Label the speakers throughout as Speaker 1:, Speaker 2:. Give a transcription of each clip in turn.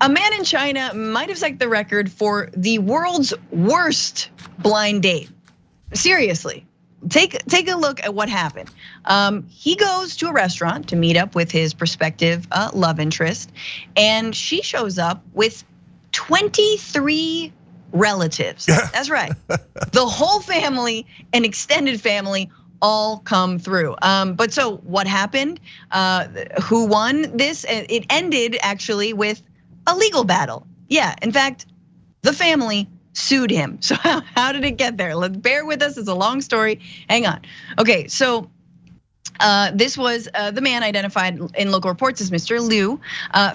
Speaker 1: A man in China might have set the record for the world's worst blind date. Seriously, take a look at what happened. He goes to a restaurant to meet up with his prospective love interest, and she shows up with 23 relatives. That's right. The whole family and extended family all come through. But so what happened? Who won this? It ended actually with a legal battle. Yeah, in fact, the family sued him. So how did it get there? Let's bear with us. It's a long story. Hang on. Okay, so this was the man identified in local reports as Mr. Liu,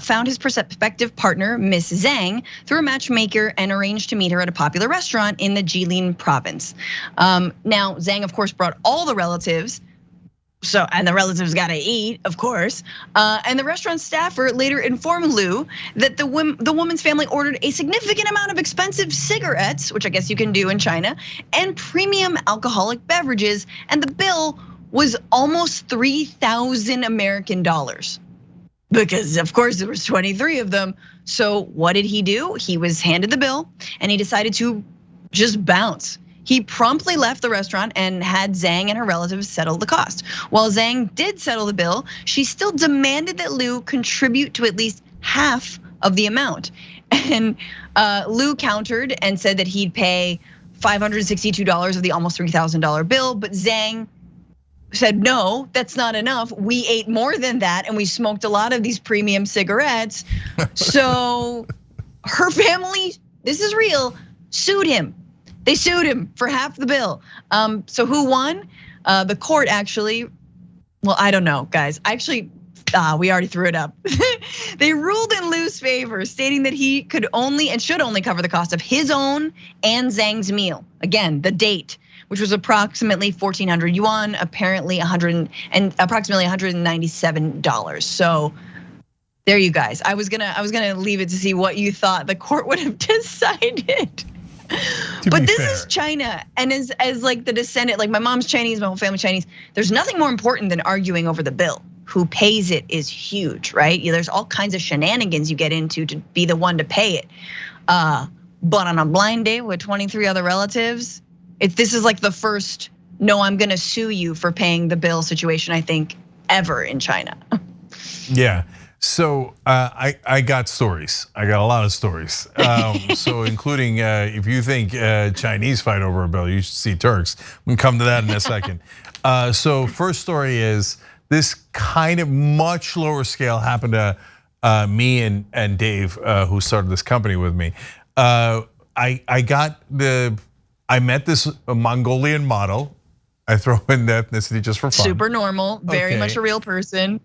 Speaker 1: found his prospective partner, Miss Zhang, through a matchmaker and arranged to meet her at a popular restaurant in the Jilin province. Now, Zhang, of course, brought all the relatives. And the relatives gotta eat, of course. And the restaurant staffer later informed Liu that the woman's family ordered a significant amount of expensive cigarettes, which I guess you can do in China, and premium alcoholic beverages, and the bill was almost 3,000 American dollars. Because of course there was 23 of them. So what did he do? He was handed the bill and he decided to just bounce. He promptly left the restaurant and had Zhang and her relatives settle the cost. While Zhang did settle the bill, she still demanded that Liu contribute to at least half of the amount. And Liu countered and said that he'd pay $562 of the almost $3,000 bill, but Zhang said, no, that's not enough. We ate more than that and we smoked a lot of these premium cigarettes. So her family, this is real, sued him. They sued him for half the bill. So who won? The court actually, well, I don't know, guys. Actually, we already threw it up. They ruled in Liu's favor, stating that he could only and should only cover the cost of his own and Zhang's meal. Again, the date, which was approximately 1,400 yuan, apparently approximately $197. So there you guys. I was gonna leave it to see what you thought the court would have decided. But this is China, and as like the descendant, like my mom's Chinese, my whole family's Chinese. There's nothing more important than arguing over the bill. Who pays it is huge, right? There's all kinds of shenanigans you get into to be the one to pay it. But on a blind date with 23 other relatives, this is like the first, no, I'm gonna sue you for paying the bill situation, I think, ever in China.
Speaker 2: Yeah. So I got stories. I got a lot of stories. So including if you think Chinese fight over a bill, you should see Turks. We can come to that in a second. So first story is this kind of much lower scale happened to me and Dave, who started this company with me. I met this Mongolian model. I throw in the ethnicity just for fun.
Speaker 1: Super normal, very much a real person.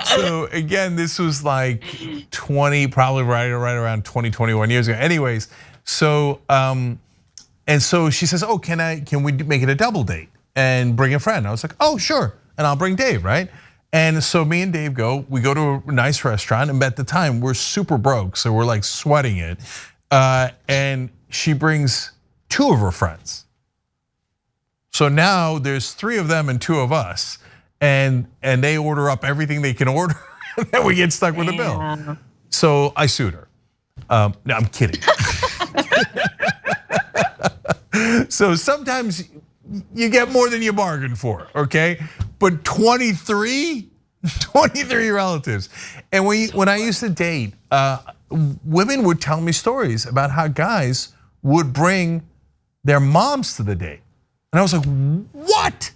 Speaker 2: So again, this was like 20, probably right around 20, 21 years ago. Anyways, so and so she says, oh, can we make it a double date and bring a friend? I was like, oh, sure, and I'll bring Dave, right? And so me and Dave we go to a nice restaurant, and at the time we're super broke, so we're like sweating it. And she brings 2 of her friends. So now there's 3 of them and 2 of us, and they order up everything they can order, and then we get stuck with a bill. So I sued her. No, I'm kidding. So sometimes you get more than you bargained for, okay? But 23 relatives. And when I used to date, women would tell me stories about how guys would bring their moms to the date. And I was like, what?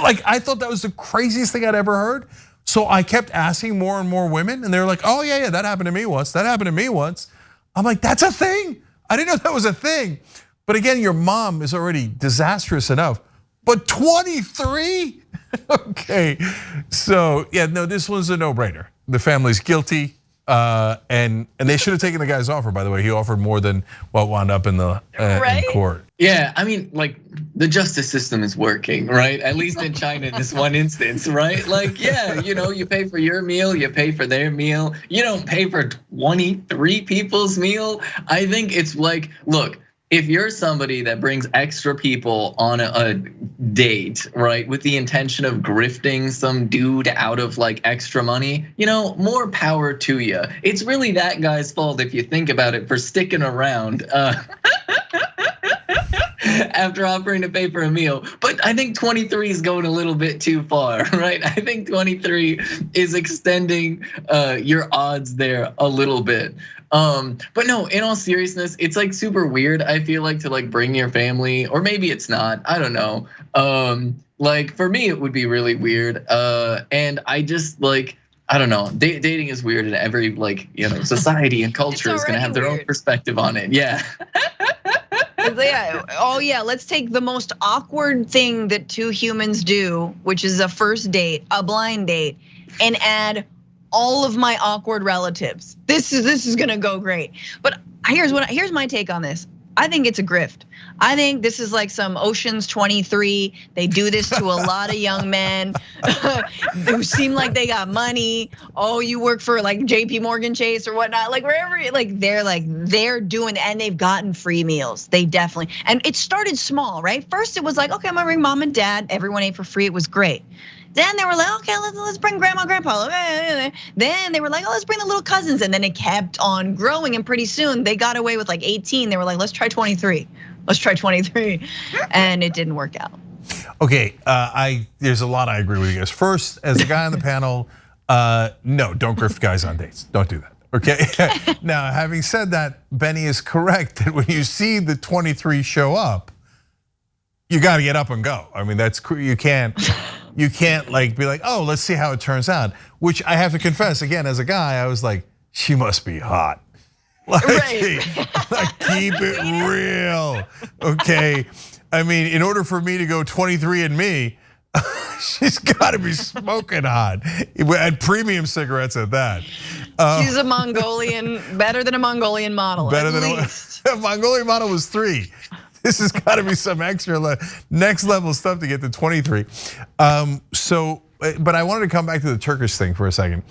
Speaker 2: Like, I thought that was the craziest thing I'd ever heard. So I kept asking more and more women, and they're like, oh yeah, that happened to me once, that happened to me once. I'm like, that's a thing? I didn't know that was a thing. But again, your mom is already disastrous enough, but 23? Okay, so yeah, no, this was a no-brainer. The family's guilty, and they should have taken the guy's offer, by the way. He offered more than what wound up in the in court.
Speaker 3: Yeah, I mean, like the justice system is working, right? At least in China in this one instance, right? Like, yeah, you pay for your meal, you pay for their meal. You don't pay for 23 people's meal. I think it's like, look, if you're somebody that brings extra people on a date, right, with the intention of grifting some dude out of like extra money, more power to you. It's really that guy's fault if you think about it for sticking around. After offering to pay for a meal. But I think 23 is going a little bit too far, right? I think 23 is extending your odds there a little bit. But no, in all seriousness, it's like super weird, I feel like, to like bring your family, or maybe it's not, I don't know. Like for me, it would be really weird. And I just like, I don't know, dating is weird, and every society and culture is gonna have their own perspective on it, yeah.
Speaker 1: Yeah. Oh yeah, let's take the most awkward thing that two humans do, which is a first date, a blind date, and add all of my awkward relatives. This is gonna go great. But here's my take on this. I think it's a grift. I think this is like some Ocean's 23. They do this to a lot of young men who seem like they got money. Oh, you work for like JP Morgan Chase or whatnot, like wherever, they're doing, and they've gotten free meals. They definitely, and it started small, right? First it was like, okay, I'm gonna bring mom and dad. Everyone ate for free, it was great. Then they were like, okay, let's bring grandma, grandpa. Then they were like, oh, let's bring the little cousins. And then it kept on growing. And pretty soon they got away with like 18. They were like, let's try 23. Let's try 23. And it didn't work out.
Speaker 2: Okay, there's a lot I agree with you guys. First, as a guy on the panel, no, don't grift guys on dates. Don't do that, okay? Now, having said that, Benny is correct that when you see the 23 show up, you gotta get up and go. I mean, you can't like be like, oh, let's see how it turns out. Which I have to confess, again, as a guy, I was like, she must be hot. Like, like keep it real, okay? I mean, in order for me to go 23andMe, she's got to be smoking hot, and premium cigarettes at that.
Speaker 1: She's a Mongolian, better than a Mongolian model.
Speaker 2: Better than a Mongolian model was 3. This has got to be some extra next level stuff to get to 23. But I wanted to come back to the Turkish thing for a second.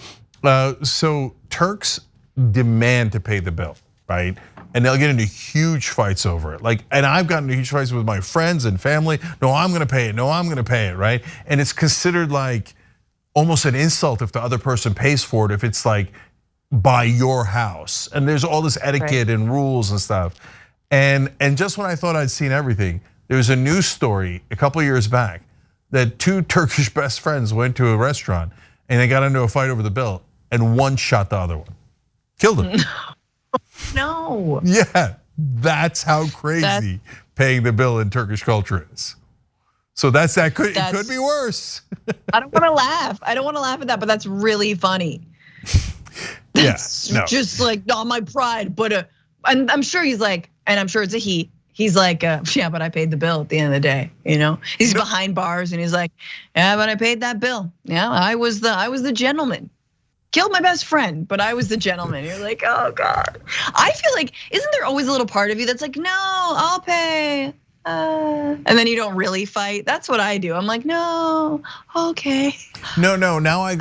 Speaker 2: So Turks demand to pay the bill, right? And they'll get into huge fights over it. And I've gotten into huge fights with my friends and family. No, I'm gonna pay it. No, I'm gonna pay it, right? And it's considered like almost an insult if the other person pays for it, if it's like by your house. And there's all this etiquette and rules and stuff. And just when I thought I'd seen everything, there was a news story a couple of years back that 2 Turkish best friends went to a restaurant and they got into a fight over the bill, and one shot the other one, killed him.
Speaker 1: No.
Speaker 2: Yeah, that's how crazy paying the bill in Turkish culture is. So it could be worse.
Speaker 1: I don't want to laugh. I don't want to laugh at that, but that's really funny. That's just like on my pride, but and I'm sure he's like, and I'm sure it's a he. He's like, yeah, but I paid the bill at the end of the day, He's behind bars and he's like, yeah, but I paid that bill. Yeah, I was the gentleman. Killed my best friend, but I was the gentleman. You're like, oh God. I feel like, isn't there always a little part of you that's like, no, I'll pay. And then you don't really fight. That's what I do. I'm like, no, okay.
Speaker 2: No, now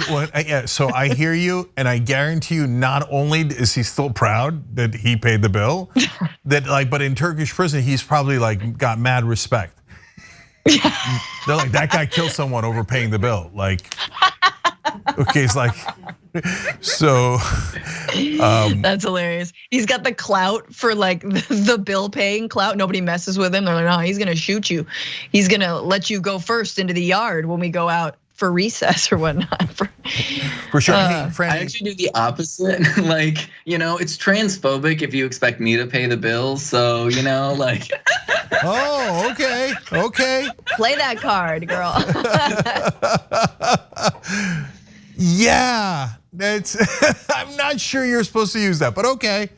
Speaker 2: so I hear you, and I guarantee you, not only is he still proud that he paid the bill, but in Turkish prison, he's probably like got mad respect. They're like, that guy killed someone over paying the bill. Like, okay, it's like, so.
Speaker 1: That's hilarious. He's got the clout for like the bill paying clout. Nobody messes with him. They're like, no, he's gonna shoot you. He's gonna let you go first into the yard when we go out for recess or whatnot.
Speaker 2: For sure. Hey,
Speaker 3: I actually do the opposite. Like, it's transphobic if you expect me to pay the bills. So, like.
Speaker 2: Oh, okay.
Speaker 1: Play that card, girl.
Speaker 2: Yeah, I'm not sure you're supposed to use that, but okay,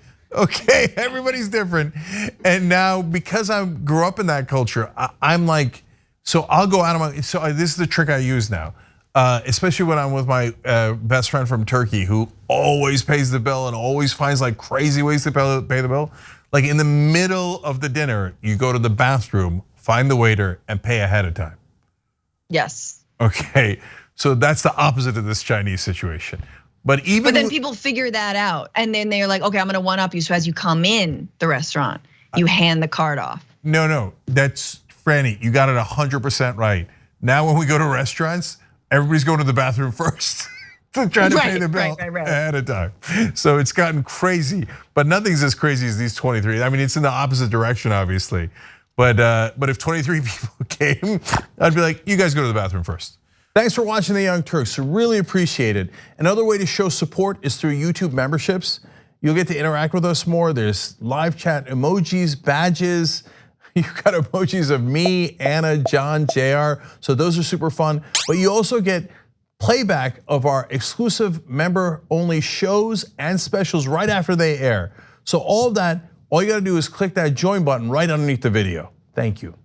Speaker 2: everybody's different. And now, because I grew up in that culture, I'm like, so I'll go out of this is the trick I use now, especially when I'm with my best friend from Turkey, who always pays the bill and always finds like crazy ways to pay the bill. Like in the middle of the dinner, you go to the bathroom, find the waiter, and pay ahead of time.
Speaker 1: Yes.
Speaker 2: Okay, so that's the opposite of this Chinese situation. But
Speaker 1: then people figure that out, and then they're like, okay, I'm gonna one up you. So as you come in the restaurant, you hand the card off.
Speaker 2: No, that's Franny. You got it 100% right. Now when we go to restaurants, everybody's going to the bathroom first to try to pay the bill ahead of time. So it's gotten crazy, but nothing's as crazy as these 23. I mean, it's in the opposite direction, obviously. But if 23 people came, I'd be like, you guys go to the bathroom first. Thanks for watching The Young Turks. Really appreciate it. Another way to show support is through YouTube memberships. You'll get to interact with us more. There's live chat emojis, badges. You've got emojis of me, Anna, John, JR. So those are super fun. But you also get playback of our exclusive member-only shows and specials right after they air. So all of that, all you gotta do is click that join button right underneath the video. Thank you.